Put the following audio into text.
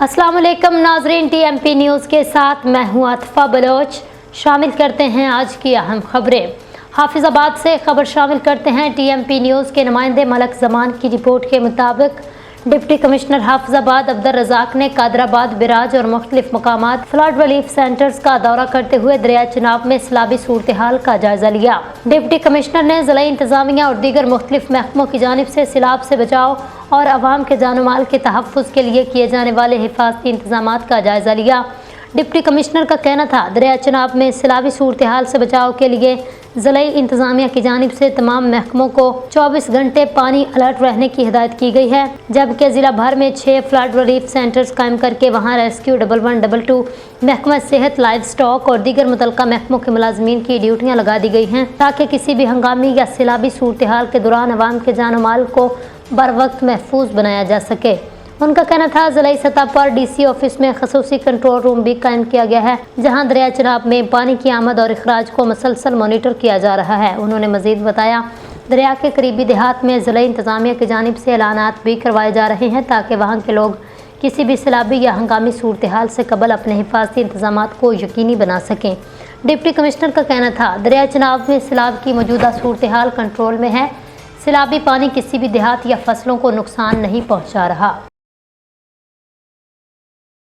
अस्सलाम वालेकुम नाजरीन, TMP न्यूज़ के साथ मैं हूँ आतिफा बलोच। शामिल करते हैं आज की अहम खबरें। हाफिजाबाद से खबर शामिल करते हैं। TMP न्यूज़ के नुमाइंदे मलक जमान की रिपोर्ट के मुताबिक डिप्टी कमिश्नर हाफिजाबाद अब्दुल रज़ाक ने कादराबाद, बिराज और मुख्तलिफ मकामात फ्लड रिलीफ सेंटर्स का दौरा करते हुए दरिया चिनाब में सैलाबी सूरत हाल का जायजा लिया। डिप्टी कमिश्नर ने ज़िला इंतजामिया और दीगर मुख्तलिफ महकमों की जानिब से सैलाब से बचाव और अवाम के जान माल के तहफ़्फ़ुज़ के लिए किए जाने वाले हिफाजती इंतजामात का जायजा लिया। डिप्टी कमिश्नर का कहना था, दरिया चिनाब में सैलाबी सूरत हाल से बचाव के लिए ज़िला इंतजामिया की जानिब से तमाम महकमों को 24 घंटे पानी अलर्ट रहने की हिदायत की गई है, जबकि ज़िला भर में 6 फ्लड रिलीफ सेंटर्स कायम करके वहाँ रेस्क्यू 1112 महकमा सेहत, लाइव स्टॉक और दीगर मुतल्लिका महकमों के मुलाजमीन की ड्यूटियाँ लगा दी गई हैं, ताकि किसी भी हंगामी या सैलाबी सूरत हाल के दौरान अवाम के जान माल को बर वक्त महफूज बनाया जा सके। उनका कहना था, ज़िला सतह पर DC ऑफिस में खसूसी कंट्रोल रूम भी कायम किया गया है, जहां दरिया चिनाब में पानी की आमद और अखराज को मसलसल मॉनिटर किया जा रहा है। उन्होंने मजीद बताया, दरिया के करीबी देहात में ज़िला इंतजामिया की जानिब से ऐलानात भी करवाए जा रहे हैं, ताकि वहाँ के लोग किसी भी सैलाबी या हंगामी सूरत हाल से कबल अपने हिफाजती इंतजामात को यकीनी बना सकें। डिप्टी कमिश्नर का कहना था, दरिया चिनाब में सैलाब की मौजूदा सूरत हाल कंट्रोल में है। सैलाबी पानी किसी भी देहात या फसलों को नुकसान नहीं पहुँचा रहा।